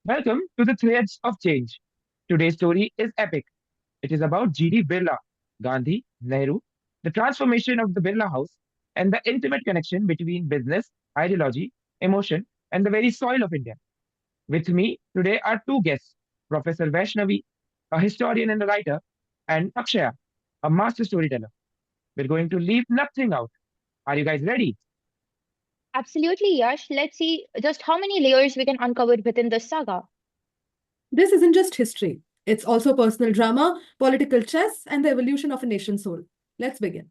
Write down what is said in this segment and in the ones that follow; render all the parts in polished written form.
Welcome to the Threads of Change. Today's story is epic. It is about G.D. Birla, Gandhi, Nehru, the transformation of the Birla House, and the intimate connection between business, ideology, emotion, and the very soil of India. With me today are two guests, Professor Vaishnavi, a historian and a writer, and Akshaya, a master storyteller. We're going to leave nothing out. Are you guys ready? Absolutely, Yash. Let's see just how many layers we can uncover within this saga. This isn't just history, it's also personal drama, political chess, and the evolution of a nation's soul. Let's begin.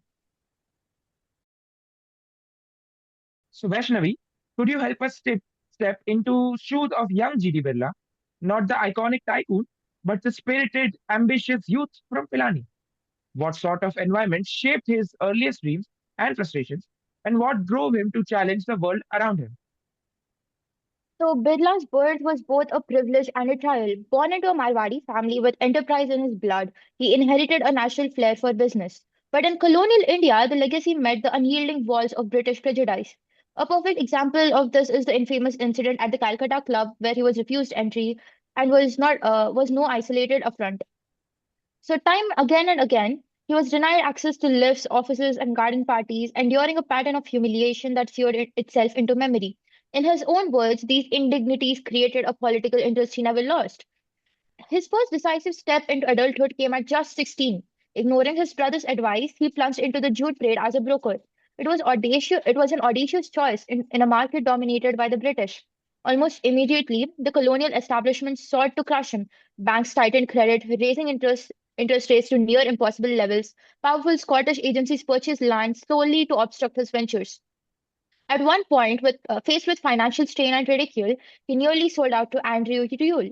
So, Vaishnavi, could you help us step into shoes of young G.D. Birla, not the iconic tycoon, but the spirited, ambitious youth from Pilani? What sort of environment shaped his earliest dreams and frustrations, and what drove him to challenge the world around him? So, Birla's birth was both a privilege and a trial. Born into a Marwadi family with enterprise in his blood, he inherited a natural flair for business. But in colonial India, the legacy met the unyielding walls of British prejudice. A perfect example of this is the infamous incident at the Calcutta Club, where he was refused entry and was no isolated affront. So, time again and again, he was denied access to lifts, offices, and garden parties, enduring a pattern of humiliation that seared itself into memory. In his own words, these indignities created a political interest he never lost. His first decisive step into adulthood came at just 16. Ignoring his brother's advice, he plunged into the jute trade as a broker. It was an audacious choice in a market dominated by the British. Almost immediately, the colonial establishment sought to crush him. Banks tightened credit, raising interest rates to near impossible levels. Powerful Scottish agencies purchased land solely to obstruct his ventures. At one point, faced with financial strain and ridicule, he nearly sold out to Andrew Yule.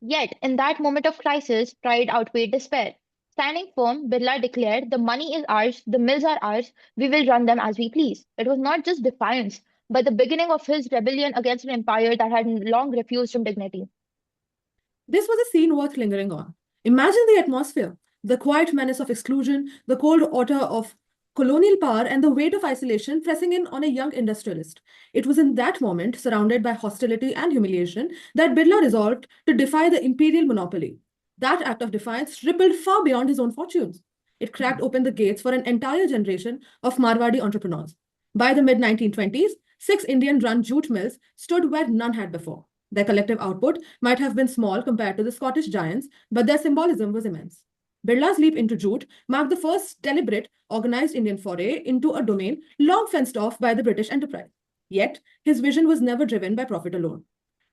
Yet, in that moment of crisis, pride outweighed despair. Standing firm, Birla declared, "The money is ours, the mills are ours, we will run them as we please." It was not just defiance, but the beginning of his rebellion against an empire that had long refused him dignity. This was a scene worth lingering on. Imagine the atmosphere, the quiet menace of exclusion, the cold order of colonial power, and the weight of isolation pressing in on a young industrialist. It was in that moment, surrounded by hostility and humiliation, that Birla resolved to defy the imperial monopoly. That act of defiance rippled far beyond his own fortunes. It cracked open the gates for an entire generation of Marwadi entrepreneurs. By the mid 1920s, six Indian run jute mills stood where none had before. Their collective output might have been small compared to the Scottish giants, but their symbolism was immense. Birla's leap into jute marked the first deliberate, organized Indian foray into a domain long fenced off by the British enterprise. Yet, his vision was never driven by profit alone.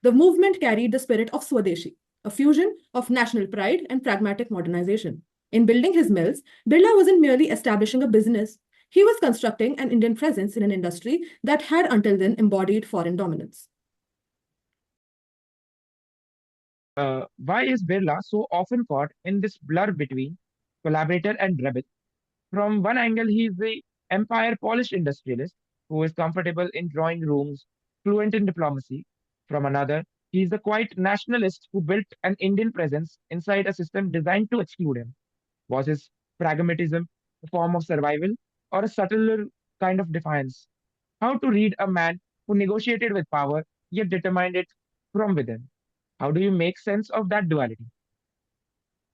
The movement carried the spirit of Swadeshi, a fusion of national pride and pragmatic modernization. In building his mills, Birla wasn't merely establishing a business, he was constructing an Indian presence in an industry that had until then embodied foreign dominance. Why is Birla so often caught in this blur between collaborator and rebel? From one angle, he is the empire polished industrialist who is comfortable in drawing rooms, fluent in diplomacy. From another, he is the quiet nationalist who built an Indian presence inside a system designed to exclude him. Was his pragmatism a form of survival or a subtler kind of defiance? How to read a man who negotiated with power yet determined it from within? How do you make sense of that duality?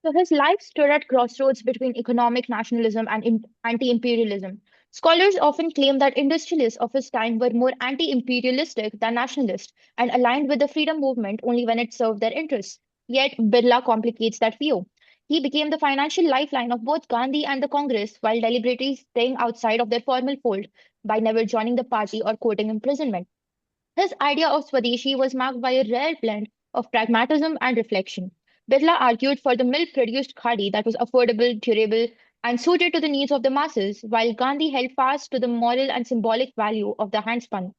So his life stood at crossroads between economic nationalism and anti-imperialism. Scholars often claim that industrialists of his time were more anti-imperialistic than nationalist and aligned with the freedom movement only when it served their interests. Yet Birla complicates that view. He became the financial lifeline of both Gandhi and the Congress while deliberately staying outside of their formal fold by never joining the party or courting imprisonment. His idea of Swadeshi was marked by a rare blend of pragmatism and reflection. Birla argued for the milk produced khadi that was affordable, durable, and suited to the needs of the masses, while Gandhi held fast to the moral and symbolic value of the handspun.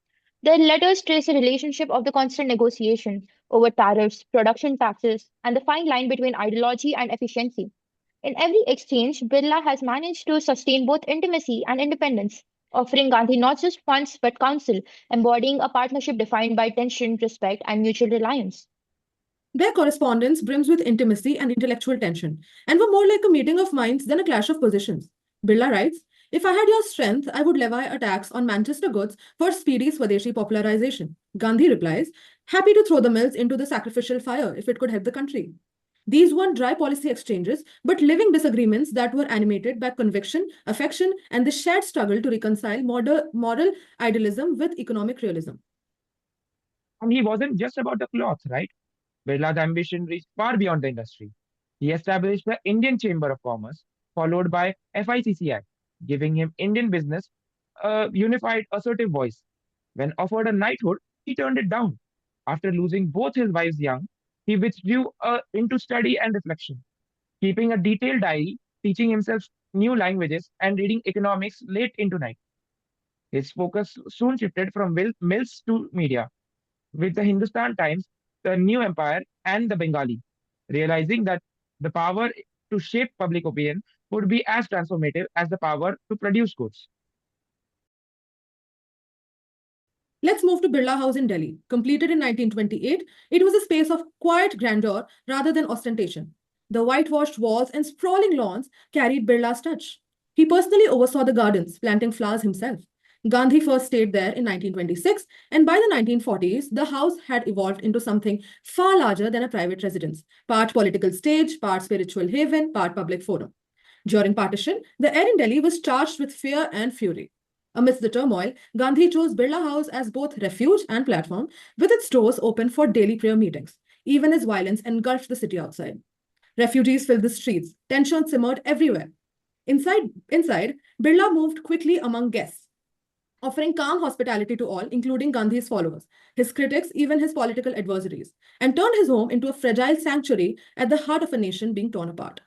Their letters trace a relationship of the constant negotiation over tariffs, production taxes, and the fine line between ideology and efficiency. In every exchange, Birla has managed to sustain both intimacy and independence, offering Gandhi not just funds but counsel, embodying a partnership defined by tension, respect, and mutual reliance. Their correspondence brims with intimacy and intellectual tension, and were more like a meeting of minds than a clash of positions. Birla writes, If I had your strength, I would levy a tax on Manchester goods for speedy Swadeshi popularization. Gandhi replies, happy to throw the mills into the sacrificial fire if it could help the country. These weren't dry policy exchanges, but living disagreements that were animated by conviction, affection, and the shared struggle to reconcile moral idealism with economic realism. And he wasn't just about the cloth, right? Birla's ambition reached far beyond the industry. He established the Indian Chamber of Commerce, followed by FICCI, giving him Indian business a unified, assertive voice. When offered a knighthood, he turned it down. After losing both his wives young, he withdrew into study and reflection, keeping a detailed diary, teaching himself new languages, and reading economics late into night. His focus soon shifted from mills to media, with the Hindustan Times, the New Empire, and the Bengali, realizing that the power to shape public opinion would be as transformative as the power to produce goods. Let's move to Birla House in Delhi. Completed in 1928, it was a space of quiet grandeur rather than ostentation. The whitewashed walls and sprawling lawns carried Birla's touch. He personally oversaw the gardens, planting flowers himself. Gandhi first stayed there in 1926, and by the 1940s, the house had evolved into something far larger than a private residence, part political stage, part spiritual haven, part public forum. During partition, the air in Delhi was charged with fear and fury. Amidst the turmoil, Gandhi chose Birla House as both refuge and platform, with its doors open for daily prayer meetings, even as violence engulfed the city outside. Refugees filled the streets, tension simmered everywhere. Inside, Birla moved quickly among guests, offering calm hospitality to all, including Gandhi's followers, his critics, even his political adversaries, and turned his home into a fragile sanctuary at the heart of a nation being torn apart.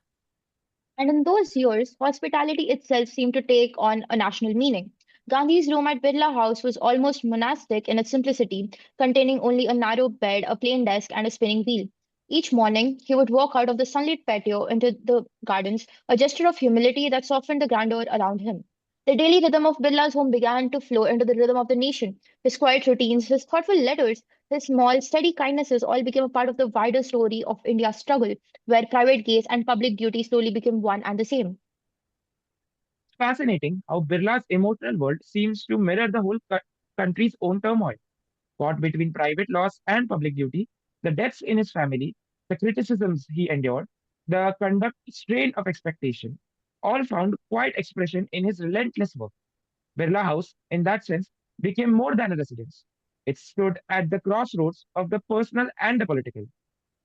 And in those years, hospitality itself seemed to take on a national meaning. Gandhi's room at Birla House was almost monastic in its simplicity, containing only a narrow bed, a plain desk, and a spinning wheel. Each morning, he would walk out of the sunlit patio into the gardens, a gesture of humility that softened the grandeur around him. The daily rhythm of Birla's home began to flow into the rhythm of the nation. His quiet routines, his thoughtful letters, his small, steady kindnesses all became a part of the wider story of India's struggle, where private gaze and public duty slowly became one and the same. It's fascinating how Birla's emotional world seems to mirror the whole country's own turmoil, caught between private loss and public duty, the deaths in his family, the criticisms he endured, the conduct strain of expectation, all found quiet expression in his relentless work. Birla House, in that sense, became more than a residence. It stood at the crossroads of the personal and the political.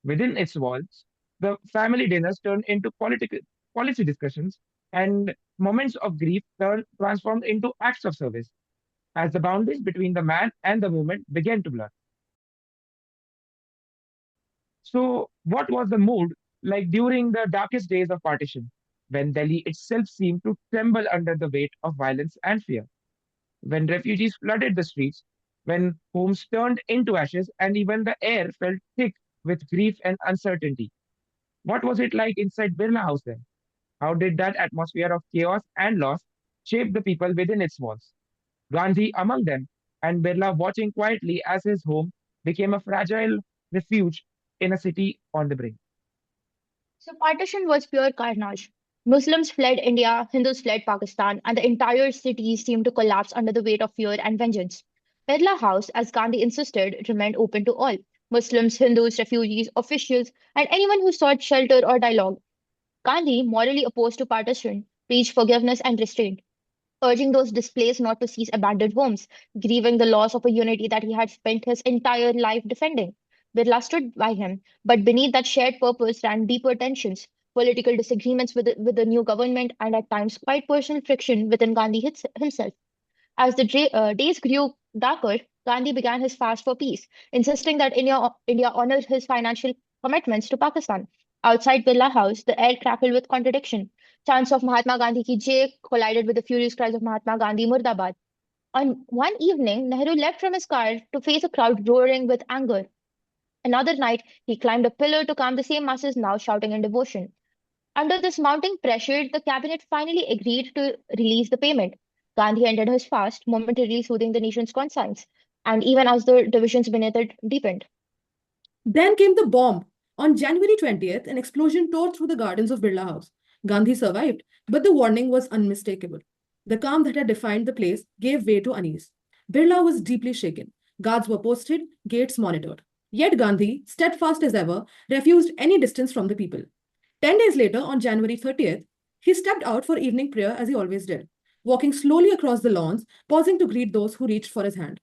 Within its walls, the family dinners turned into political policy discussions, and moments of grief transformed into acts of service as the boundaries between the man and the movement began to blur. So, what was the mood like during the darkest days of partition, when Delhi itself seemed to tremble under the weight of violence and fear? When refugees flooded the streets, when homes turned into ashes, and even the air felt thick with grief and uncertainty. What was it like inside Birla House then? How did that atmosphere of chaos and loss shape the people within its walls? Gandhi among them, and Birla watching quietly as his home became a fragile refuge in a city on the brink. So partition was pure carnage. Muslims fled India, Hindus fled Pakistan, and the entire city seemed to collapse under the weight of fear and vengeance. Birla House, as Gandhi insisted, remained open to all Muslims, Hindus, refugees, officials, and anyone who sought shelter or dialogue. Gandhi, morally opposed to partition, preached forgiveness and restraint, urging those displaced not to seize abandoned homes, grieving the loss of a unity that he had spent his entire life defending. Birla stood by him, but beneath that shared purpose ran deeper tensions, political disagreements with the new government, and at times quite personal friction within Gandhi himself. As the days grew darker, Gandhi began his fast for peace, insisting that India honor his financial commitments to Pakistan. Outside Birla House, the air crackled with contradiction. Chants of Mahatma Gandhi ki jai collided with the furious cries of Mahatma Gandhi Murdabad. On one evening, Nehru leapt from his car to face a crowd roaring with anger. Another night, he climbed a pillar to calm the same masses now shouting in devotion. Under this mounting pressure, the cabinet finally agreed to release the payment. Gandhi ended his fast, momentarily soothing the nation's conscience, and even as the divisions beneath it deepened. Then came the bomb. On January 20th, an explosion tore through the gardens of Birla House. Gandhi survived, but the warning was unmistakable. The calm that had defined the place gave way to unease. Birla was deeply shaken. Guards were posted, gates monitored. Yet Gandhi, steadfast as ever, refused any distance from the people. 10 days later, on January 30th, he stepped out for evening prayer as he always did, walking slowly across the lawns, pausing to greet those who reached for his hand.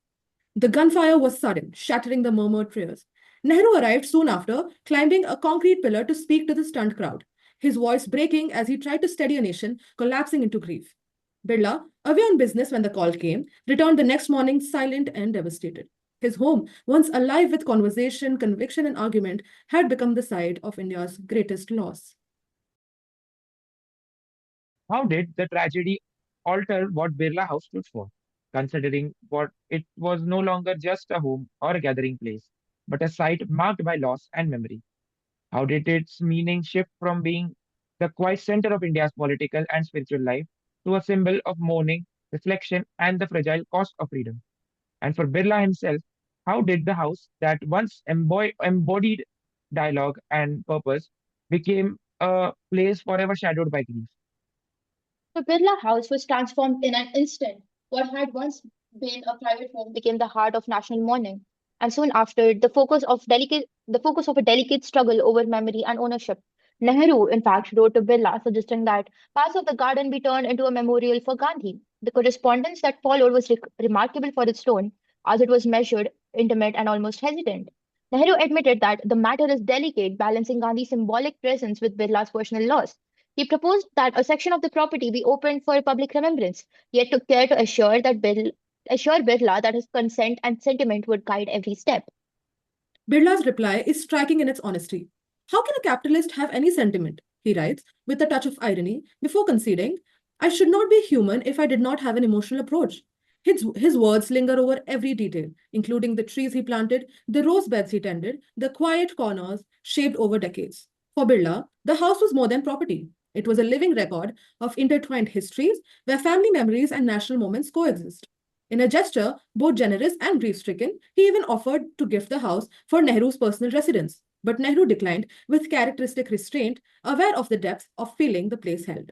The gunfire was sudden, shattering the murmured prayers. Nehru arrived soon after, climbing a concrete pillar to speak to the stunned crowd, his voice breaking as he tried to steady a nation collapsing into grief. Birla, away on business when the call came, returned the next morning silent and devastated. His home, once alive with conversation, conviction, and argument, had become the site of India's greatest loss. How did the tragedy alter what Birla House stood for, considering what it was no longer just a home or a gathering place, but a site marked by loss and memory? How did its meaning shift from being the quiet center of India's political and spiritual life to a symbol of mourning, reflection, and the fragile cost of freedom? And for Birla himself, how did the house that once embodied dialogue and purpose became a place forever shadowed by grief? The Birla house was transformed in an instant. What had once been a private home became the heart of national mourning, and soon after, the focus of a delicate struggle over memory and ownership. Nehru, in fact, wrote to Birla suggesting that parts of the garden be turned into a memorial for Gandhi. The correspondence that followed was remarkable for its tone, as it was measured, intimate, and almost hesitant. Nehru admitted that the matter is delicate, balancing Gandhi's symbolic presence with Birla's personal loss. He proposed that a section of the property be opened for public remembrance, yet took care to assure Birla that his consent and sentiment would guide every step. Birla's reply is striking in its honesty. How can a capitalist have any sentiment? He writes, with a touch of irony, before conceding, I should not be human if I did not have an emotional approach. His words linger over every detail, including the trees he planted, the rose beds he tended, the quiet corners shaped over decades. For Birla, the house was more than property. It was a living record of intertwined histories where family memories and national moments coexist. In a gesture both generous and grief stricken, he even offered to gift the house for Nehru's personal residence. But Nehru declined with characteristic restraint, aware of the depth of feeling the place held.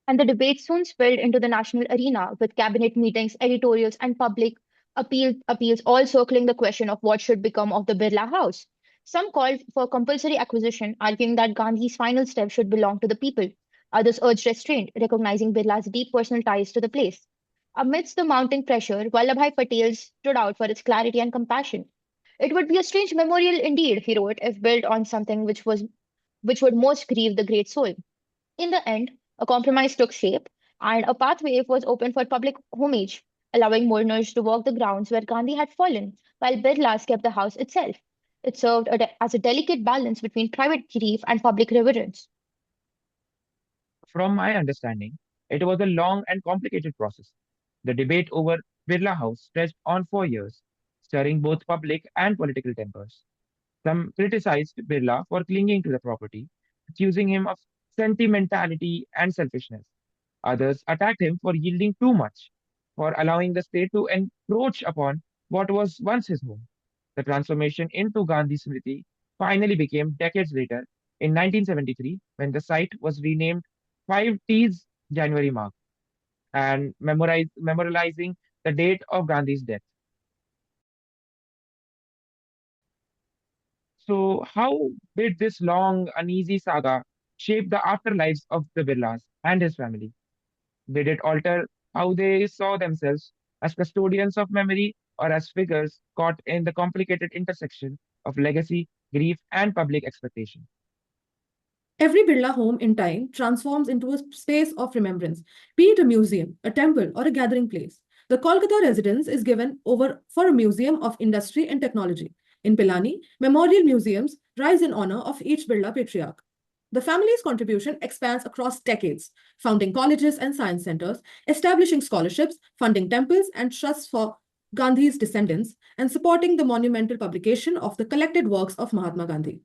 And the debate soon spilled into the national arena, with cabinet meetings, editorials, and public appeals all circling the question of what should become of the Birla House. Some called for compulsory acquisition, arguing that Gandhi's final step should belong to the people. Others urged restraint, recognizing Birla's deep personal ties to the place. Amidst the mounting pressure, Vallabhbhai Patel stood out for its clarity and compassion. It would be a strange memorial indeed, he wrote, if built on something which would most grieve the great soul. In the end, a compromise took shape, and a pathway was opened for public homage, allowing mourners to walk the grounds where Gandhi had fallen, while Birlas kept the house itself. It served as a delicate balance between private grief and public reverence. From my understanding, it was a long and complicated process. The debate over Birla House stretched on for years, stirring both public and political tempers. Some criticized Birla for clinging to the property, accusing him of sentimentality and selfishness. Others attacked him for yielding too much, for allowing the state to encroach upon what was once his home. The transformation into Gandhi Smriti finally became decades later in 1973 when the site was renamed 5T's January Mark and memorializing the date of Gandhi's death. So, how did this long, uneasy saga shape the afterlives of the Birlas and his family? Did it alter how they saw themselves as custodians of memory or as figures caught in the complicated intersection of legacy, grief, and public expectation? Every Birla home in time transforms into a space of remembrance, be it a museum, a temple, or a gathering place. The Kolkata residence is given over for a museum of industry and technology. In Pilani, memorial museums rise in honor of each Birla patriarch. The family's contribution expands across decades, founding colleges and science centers, establishing scholarships, funding temples and trusts for Gandhi's descendants, and supporting the monumental publication of the collected works of Mahatma Gandhi.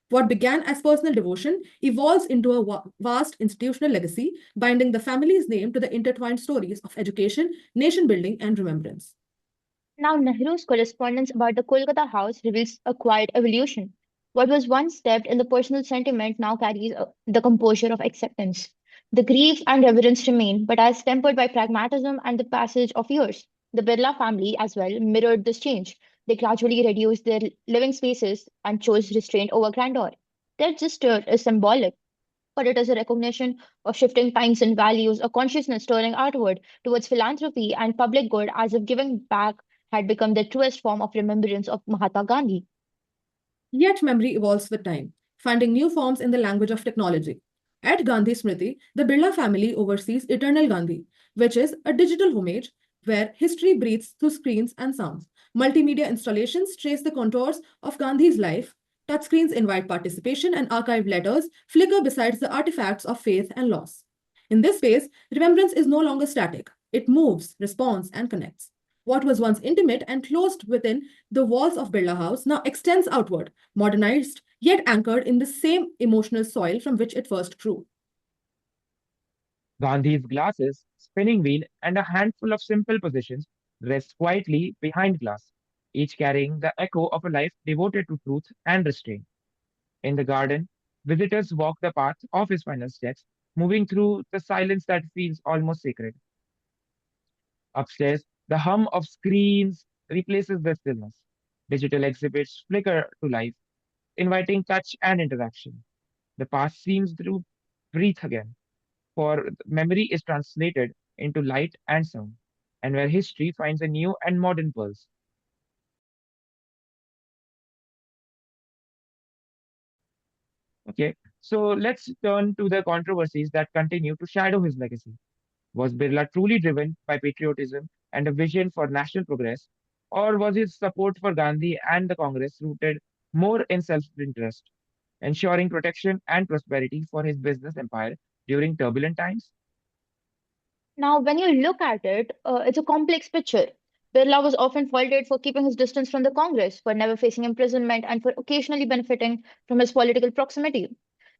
What began as personal devotion evolves into a vast institutional legacy, binding the family's name to the intertwined stories of education, nation building, and remembrance. Now, Nehru's correspondence about the Kolkata house reveals a quiet evolution. What was once steeped in the personal sentiment now carries the composure of acceptance. The grief and reverence remain, but as tempered by pragmatism and the passage of years. The Birla family as well mirrored this change. They gradually reduced their living spaces and chose restraint over grandeur. Their gesture is symbolic, but it is a recognition of shifting times and values, a consciousness turning outward towards philanthropy and public good as if giving back had become the truest form of remembrance of Mahatma Gandhi. Yet memory evolves with time, finding new forms in the language of technology. At Gandhi Smriti, the Birla family oversees Eternal Gandhi, which is a digital homage where history breathes through screens and sounds. Multimedia installations trace the contours of Gandhi's life. Touchscreens invite participation, and archived letters flicker beside the artifacts of faith and loss. In this space, remembrance is no longer static. It moves, responds, and connects. What was once intimate and closed within the walls of Birla House now extends outward, modernized, yet anchored in the same emotional soil from which it first grew. Gandhi's glasses, spinning wheel, and a handful of simple possessions rest quietly behind glass, each carrying the echo of a life devoted to truth and restraint. In the garden, visitors walk the path of his final steps, moving through the silence that feels almost sacred. Upstairs, the hum of screens replaces the stillness. Digital exhibits flicker to life, inviting touch and interaction. The past seems to breathe again, for memory is translated into light and sound, and where history finds a new and modern pulse. Okay, so let's turn to the controversies that continue to shadow his legacy. Was Birla truly driven by patriotism and a vision for national progress, or was his support for Gandhi and the Congress rooted more in self interest, ensuring protection and prosperity for his business empire during turbulent times? Now, when you look at it, it's a complex picture. Birla was often faulted for keeping his distance from the Congress, for never facing imprisonment, and for occasionally benefiting from his political proximity.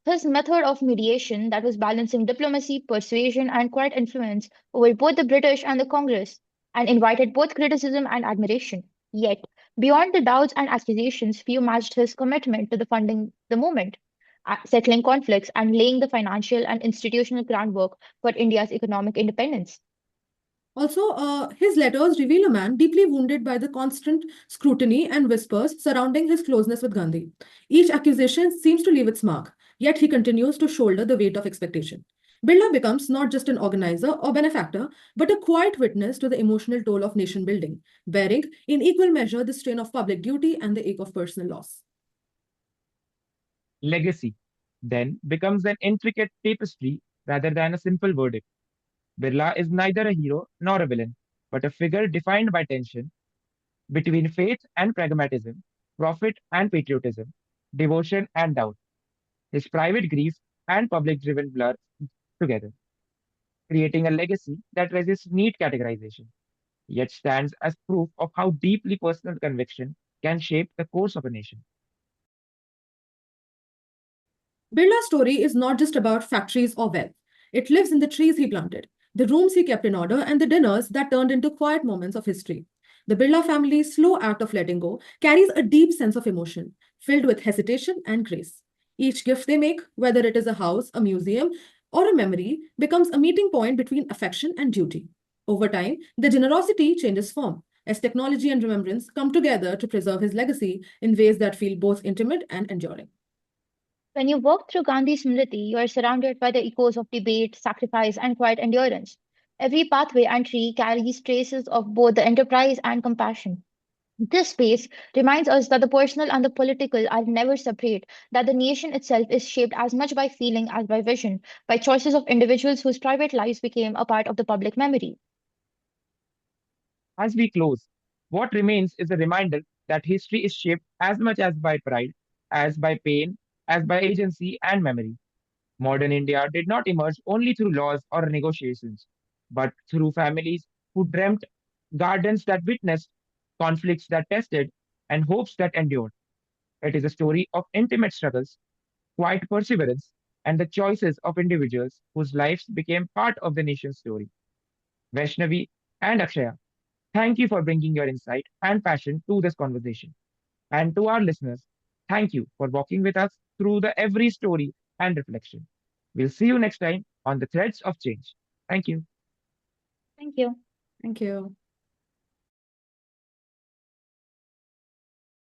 His method of mediation, that was balancing diplomacy, persuasion, and quiet influence over both the British and the Congress, and invited both criticism and admiration. Yet, beyond the doubts and accusations, few matched his commitment to the funding the movement, settling conflicts, and laying the financial and institutional groundwork for India's economic independence. Also, his letters reveal a man deeply wounded by the constant scrutiny and whispers surrounding his closeness with Gandhi. Each accusation seems to leave its mark, yet he continues to shoulder the weight of expectation. Birla becomes not just an organizer or benefactor, but a quiet witness to the emotional toll of nation building, bearing in equal measure the strain of public duty and the ache of personal loss. Legacy then becomes an intricate tapestry rather than a simple verdict. Birla is neither a hero nor a villain, but a figure defined by tension between faith and pragmatism, profit and patriotism, devotion and doubt. His private grief and public driven blur together, creating a legacy that resists neat categorization, yet stands as proof of how deeply personal conviction can shape the course of a nation. Birla's story is not just about factories or wealth. It lives in the trees he planted, the rooms he kept in order, and the dinners that turned into quiet moments of history. The Birla family's slow act of letting go carries a deep sense of emotion, filled with hesitation and grace. Each gift they make, whether it is a house, a museum, or a memory, becomes a meeting point between affection and duty. Over time, the generosity changes form as technology and remembrance come together to preserve his legacy in ways that feel both intimate and enduring. When you walk through Gandhi Smriti, you are surrounded by the echoes of debate, sacrifice, and quiet endurance. Every pathway and tree carries traces of both the enterprise and compassion. This space reminds us that the personal and the political are never separate, that the nation itself is shaped as much by feeling as by vision, by choices of individuals whose private lives became a part of the public memory. As we close, what remains is a reminder that history is shaped as much as by pride, as by pain, as by agency and memory. Modern India did not emerge only through laws or negotiations, but through families who dreamt, gardens that witnessed, conflicts that tested, and hopes that endured. It is a story of intimate struggles, quiet perseverance, and the choices of individuals whose lives became part of the nation's story. Vaishnavi and Akshaya, thank you for bringing your insight and passion to this conversation. And to our listeners, thank you for walking with us through the every story and reflection. We'll see you next time on the threads of change. Thank you. Thank you. Thank you.